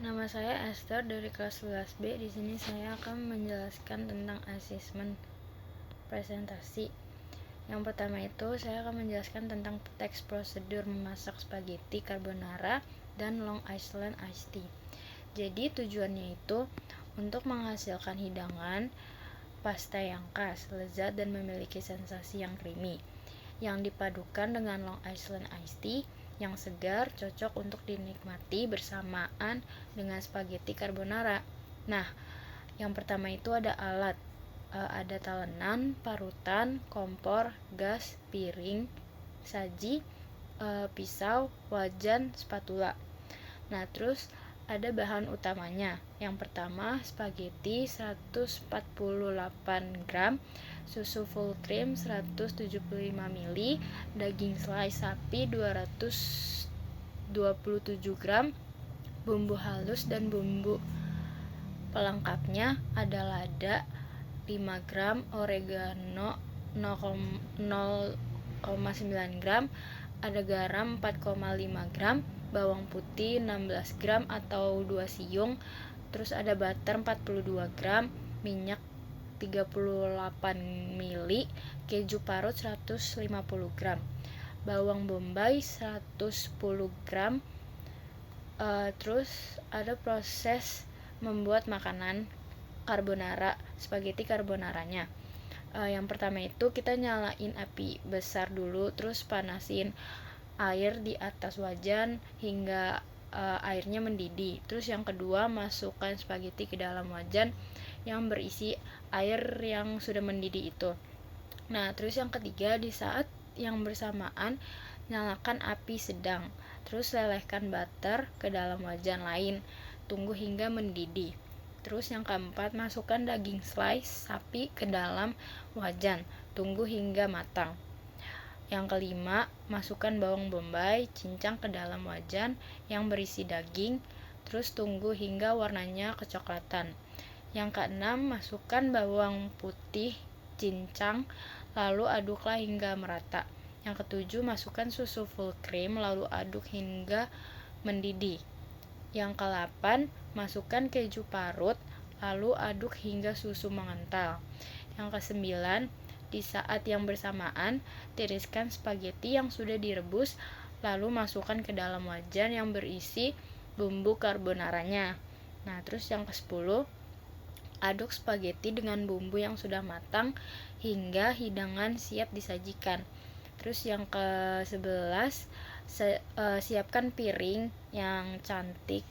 Nama saya Esther dari kelas 11B. Di sini saya akan menjelaskan tentang asesmen presentasi. Yang pertama itu saya akan menjelaskan tentang teks prosedur memasak spaghetti carbonara dan Long Island iced tea. Jadi tujuannya itu untuk menghasilkan hidangan pasta yang khas, lezat dan memiliki sensasi yang creamy, yang dipadukan dengan Long Island iced tea yang segar, cocok untuk dinikmati bersamaan dengan spaghetti carbonara. Nah, yang pertama itu ada alat, ada talenan, parutan, kompor, gas, piring, saji, pisau, wajan, spatula. Nah, terus ada bahan utamanya. Yang pertama, spaghetti 148 gram, susu full cream 175 ml, daging slice sapi 227 gram, bumbu halus dan bumbu pelengkapnya ada lada 5 gram, oregano 0,9 gram, ada garam 4,5 gram, bawang putih 16 gram atau 2 siung, terus ada butter 42 gram, minyak 38 ml, keju parut 150 gram, bawang bombay 110 gram. Terus ada proses membuat makanan carbonara, spaghetti carbonaranya. Yang pertama itu kita nyalain api besar dulu, terus panasin air di atas wajan hingga airnya mendidih. Terus yang kedua, masukkan spaghetti ke dalam wajan yang berisi air yang sudah mendidih itu. Nah, terus yang ketiga, di saat yang bersamaan nyalakan api sedang. Terus lelehkan butter ke dalam wajan lain. Tunggu hingga mendidih. Terus yang keempat, masukkan daging slice sapi ke dalam wajan. Tunggu hingga matang. Yang kelima, masukkan bawang bombay cincang ke dalam wajan yang berisi daging. Terus tunggu hingga warnanya kecoklatan. Yang keenam, masukkan bawang putih cincang, lalu aduklah hingga merata. Yang ketujuh, masukkan susu full cream, lalu aduk hingga mendidih. Yang ke-8, masukkan keju parut, lalu aduk hingga susu mengental. Yang ke-9, di saat yang bersamaan, tiriskan spaghetti yang sudah direbus, lalu masukkan ke dalam wajan yang berisi bumbu carbonaranya. Nah, terus yang ke-10, aduk spaghetti dengan bumbu yang sudah matang hingga hidangan siap disajikan. Terus yang ke-11, siapkan piring yang cantik,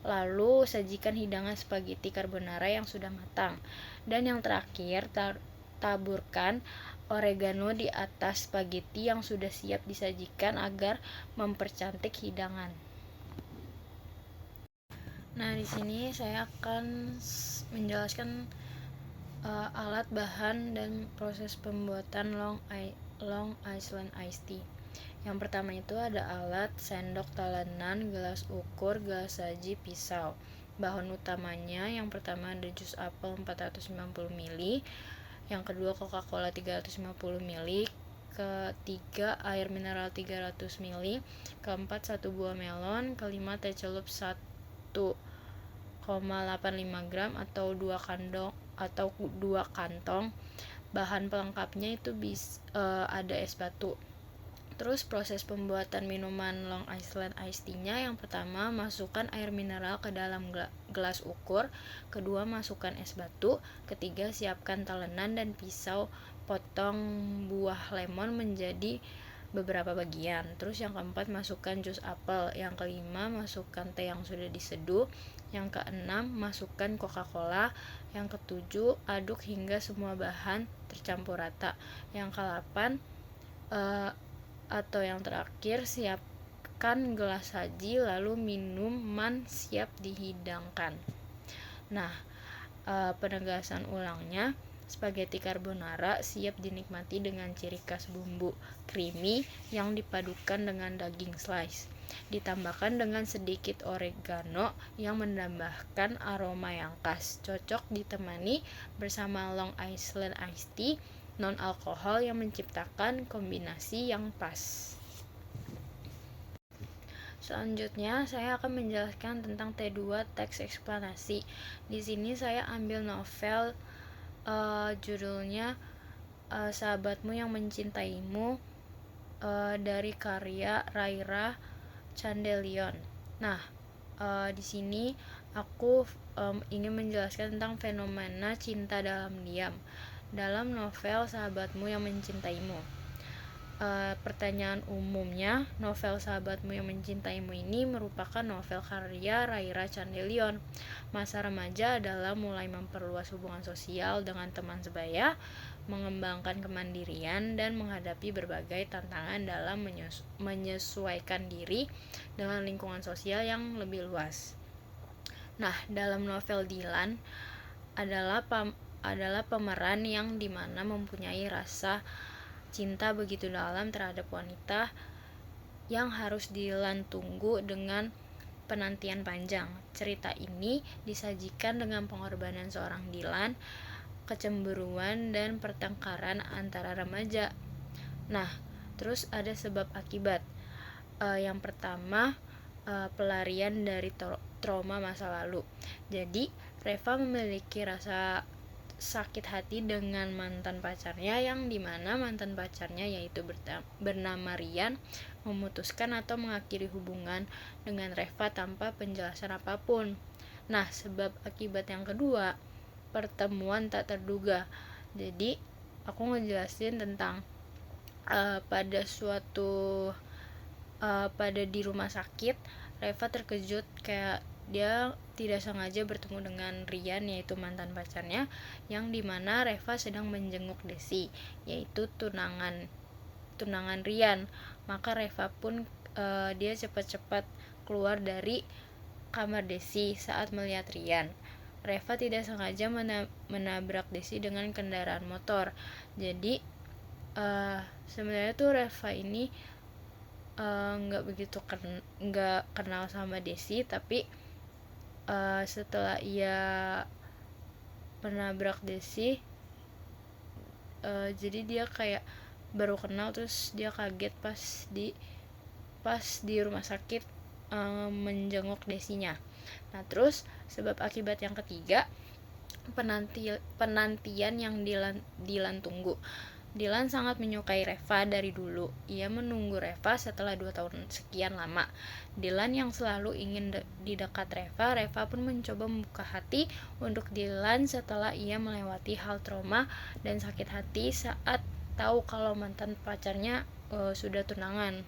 lalu sajikan hidangan spaghetti carbonara yang sudah matang. Dan yang terakhir, taburkan oregano di atas spaghetti yang sudah siap disajikan agar mempercantik hidangan. Nah, di sini saya akan menjelaskan alat, bahan, dan proses pembuatan Long Island iced tea. Yang pertama itu ada alat, sendok, talenan, gelas ukur, gelas saji, pisau. Bahan utamanya yang pertama ada jus apel 450 ml, yang kedua Coca-Cola 350 ml, ketiga air mineral 300 ml, keempat 1 buah melon, kelima teh celup 1,85 gram atau 2 kantong. Bahan pelengkapnya itu ada es batu. Terus proses pembuatan minuman Long Island iced tea-nya, yang pertama masukkan air mineral ke dalam gelas ukur, kedua masukkan es batu, ketiga siapkan talenan dan pisau, potong buah lemon menjadi beberapa bagian. Terus yang keempat masukkan jus apel, yang kelima masukkan teh yang sudah diseduh, yang keenam masukkan Coca-Cola, yang ketujuh aduk hingga semua bahan tercampur rata, yang ke-8 atau yang terakhir siapkan gelas saji lalu minuman siap dihidangkan. Nah, penegasan ulangnya, spaghetti carbonara siap dinikmati dengan ciri khas bumbu creamy yang dipadukan dengan daging slice, ditambahkan dengan sedikit oregano yang menambahkan aroma yang khas, cocok ditemani bersama Long Island iced tea non-alkohol yang menciptakan kombinasi yang pas. Selanjutnya, saya akan menjelaskan tentang T2 teks eksplanasi. Di sini saya ambil novel judulnya Sahabatmu yang Mencintaimu dari karya Raira Chandelion. Nah, di sini aku ingin menjelaskan tentang fenomena cinta dalam diam dalam novel Sahabatmu yang Mencintaimu. Pertanyaan umumnya, novel Sahabatmu yang Mencintaimu ini merupakan novel karya Raira Chandelion. Masa remaja adalah mulai memperluas hubungan sosial dengan teman sebaya, mengembangkan kemandirian, dan menghadapi berbagai tantangan dalam menyesuaikan diri dengan lingkungan sosial yang lebih luas. Nah, dalam novel Dilan adalah pemeran yang dimana mempunyai rasa cinta begitu dalam terhadap wanita yang harus Dilan tunggu dengan penantian panjang. Cerita ini disajikan dengan pengorbanan seorang Dilan, kecemburuan, dan pertengkaran antara remaja. Nah, terus ada sebab akibat. Yang pertama, pelarian dari trauma masa lalu. Jadi, Reva memiliki rasa sakit hati dengan mantan pacarnya, yang dimana mantan pacarnya yaitu bernama Rian memutuskan atau mengakhiri hubungan dengan Reva tanpa penjelasan apapun. Nah, sebab akibat yang kedua, pertemuan tak terduga. Jadi aku ngejelasin tentang pada di rumah sakit, Reva terkejut kayak dia tidak sengaja bertemu dengan Rian, yaitu mantan pacarnya, yang dimana Reva sedang menjenguk Desi, yaitu tunangan Rian. Maka Reva pun dia cepat-cepat keluar dari kamar Desi saat melihat Rian. Reva tidak sengaja menabrak Desi dengan kendaraan motor. Jadi sebenarnya tuh Reva ini nggak kenal sama Desi, tapi setelah ia menabrak Desi, jadi dia kayak baru kenal, terus dia kaget pas di rumah sakit menjenguk Desinya. Nah, terus sebab akibat yang ketiga, penantian yang Dilan tunggu. Dilan sangat menyukai Reva dari dulu. Ia menunggu Reva setelah 2 tahun sekian lama. Dilan yang selalu ingin di dekat Reva pun mencoba membuka hati untuk Dilan setelah ia melewati hal trauma dan sakit hati saat tahu kalau mantan pacarnya sudah tunangan.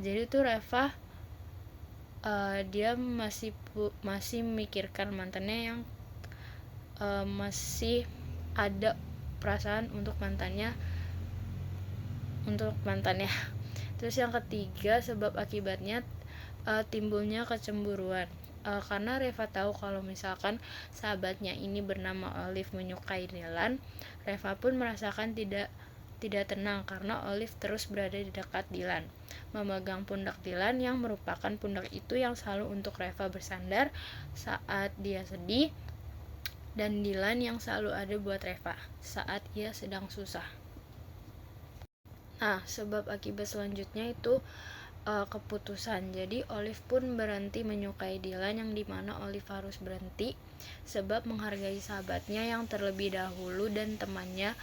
Jadi tuh Reva dia masih memikirkan mantannya, yang masih ada perasaan untuk mantannya. Terus yang ketiga, sebab akibatnya timbulnya kecemburuan. Karena Reva tahu kalau misalkan sahabatnya ini bernama Olive menyukai Dilan, Reva pun merasakan tidak tenang karena Olive terus berada di dekat Dilan, memegang pundak Dilan, yang merupakan pundak itu yang selalu untuk Reva bersandar saat dia sedih, dan Dilan yang selalu ada buat Reva saat ia sedang susah. Nah, sebab akibat selanjutnya itu keputusan. Jadi Olive pun berhenti menyukai Dilan, yang dimana Olive harus berhenti sebab menghargai sahabatnya yang terlebih dahulu dan temannya,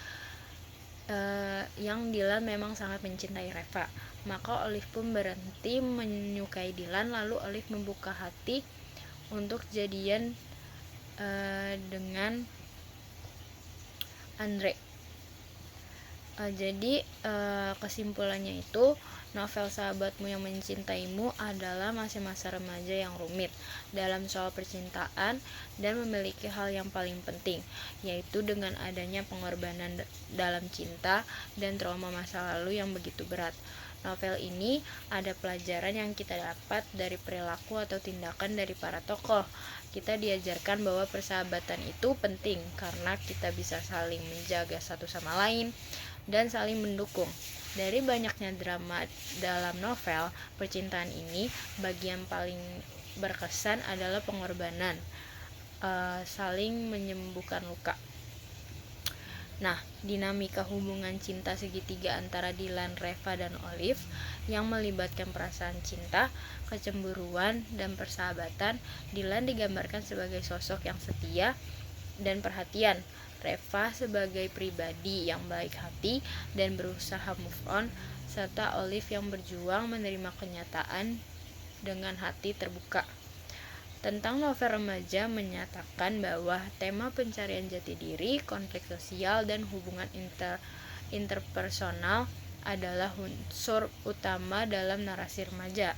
yang Dilan memang sangat mencintai Reva. Maka Olive pun berhenti menyukai Dilan, lalu Olive membuka hati untuk jadian dengan Andre. Jadi kesimpulannya itu, novel Sahabatmu yang Mencintaimu adalah masa-masa remaja yang rumit dalam soal percintaan dan memiliki hal yang paling penting, yaitu dengan adanya pengorbanan dalam cinta dan trauma masa lalu yang begitu berat. Novel ini ada pelajaran yang kita dapat dari perilaku atau tindakan dari para tokoh. Kita diajarkan bahwa persahabatan itu penting karena kita bisa saling menjaga satu sama lain dan saling mendukung. Dari banyaknya drama dalam novel percintaan ini, bagian paling berkesan adalah pengorbanan, saling menyembuhkan luka. Nah, dinamika hubungan cinta segitiga antara Dylan, Reva, dan Olive yang melibatkan perasaan cinta, kecemburuan, dan persahabatan. Dylan digambarkan sebagai sosok yang setia dan perhatian, Reva sebagai pribadi yang baik hati dan berusaha move on, serta Olive yang berjuang menerima kenyataan dengan hati terbuka. Tentang novel remaja menyatakan bahwa tema pencarian jati diri, konflik sosial, dan hubungan interpersonal adalah unsur utama dalam narasi remaja.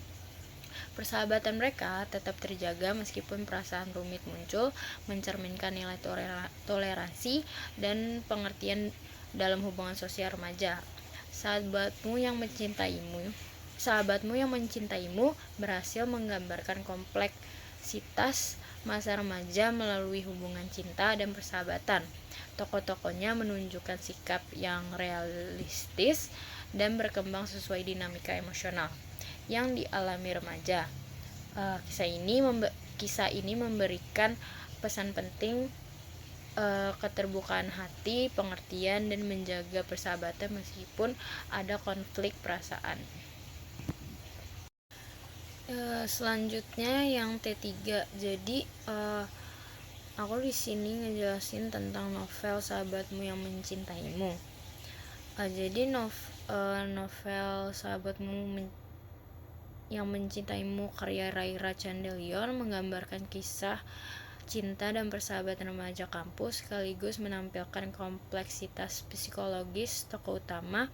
Persahabatan mereka tetap terjaga meskipun perasaan rumit muncul, mencerminkan nilai toleransi dan pengertian dalam hubungan sosial remaja. Sahabatmu yang mencintaimu berhasil menggambarkan kompleksitas masa remaja melalui hubungan cinta dan persahabatan. Tokoh-tokohnya menunjukkan sikap yang realistis dan berkembang sesuai dinamika emosional yang dialami remaja. Kisah ini memberikan pesan penting, keterbukaan hati, pengertian, dan menjaga persahabatan meskipun ada konflik perasaan. Selanjutnya yang T3. Jadi aku di sini ngejelasin tentang novel Sahabatmu yang Mencintaimu. Jadi novel Sahabatmu yang Mencintaimu karya Raira Chandelion menggambarkan kisah cinta dan persahabatan remaja kampus, sekaligus menampilkan kompleksitas psikologis tokoh utama,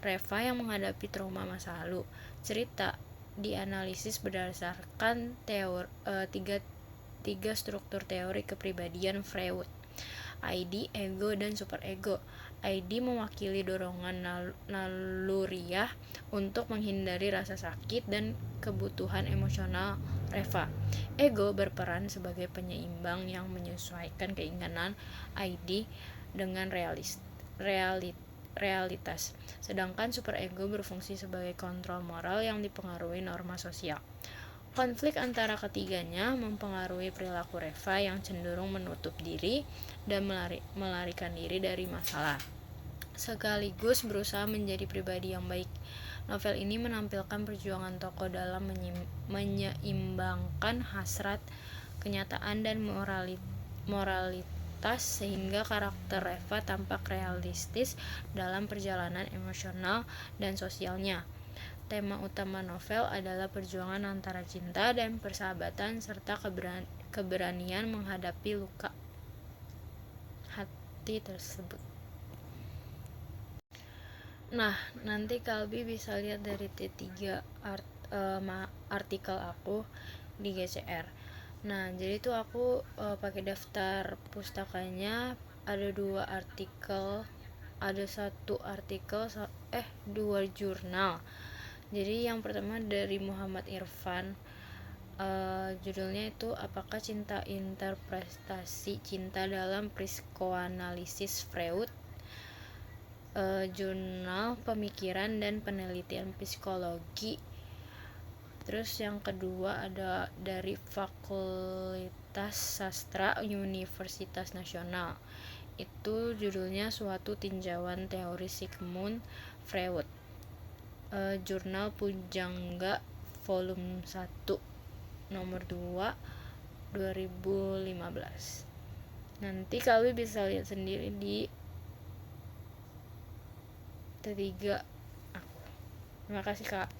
Reva, yang menghadapi trauma masa lalu. Cerita dianalisis berdasarkan tiga struktur teori kepribadian Freud: ID, ego, dan superego. ID mewakili dorongan naluriah untuk menghindari rasa sakit dan kebutuhan emosional Reva. Ego berperan sebagai penyeimbang yang menyesuaikan keinginan ID dengan realitas. Sedangkan superego berfungsi sebagai kontrol moral yang dipengaruhi norma sosial. Konflik antara ketiganya mempengaruhi perilaku Reva yang cenderung menutup diri dan melarikan diri dari masalah, sekaligus berusaha menjadi pribadi yang baik. Novel ini menampilkan perjuangan tokoh dalam menyeimbangkan hasrat, kenyataan, dan moralitas sehingga karakter Reva tampak realistis dalam perjalanan emosional dan sosialnya. Tema utama novel adalah perjuangan antara cinta dan persahabatan serta keberanian menghadapi luka hati tersebut. Nah, nanti Kalbi bisa lihat dari T3 artikel aku di GCR. Nah, jadi tuh aku pakai daftar pustakanya ada 2 artikel, ada 1 artikel, 2 jurnal. Jadi yang pertama dari Muhammad Irfan, judulnya itu Apakah Cinta Interpretasi Cinta dalam Psikoanalisis Freud, Jurnal Pemikiran dan Penelitian Psikologi. Terus yang kedua ada dari Fakultas Sastra Universitas Nasional, itu judulnya Suatu Tinjauan Teori Sigmund Freud, Jurnal Pujangga volume 1 nomor 2 2015. Nanti kalian bisa lihat sendiri di T3 aku. Terima kasih Kak.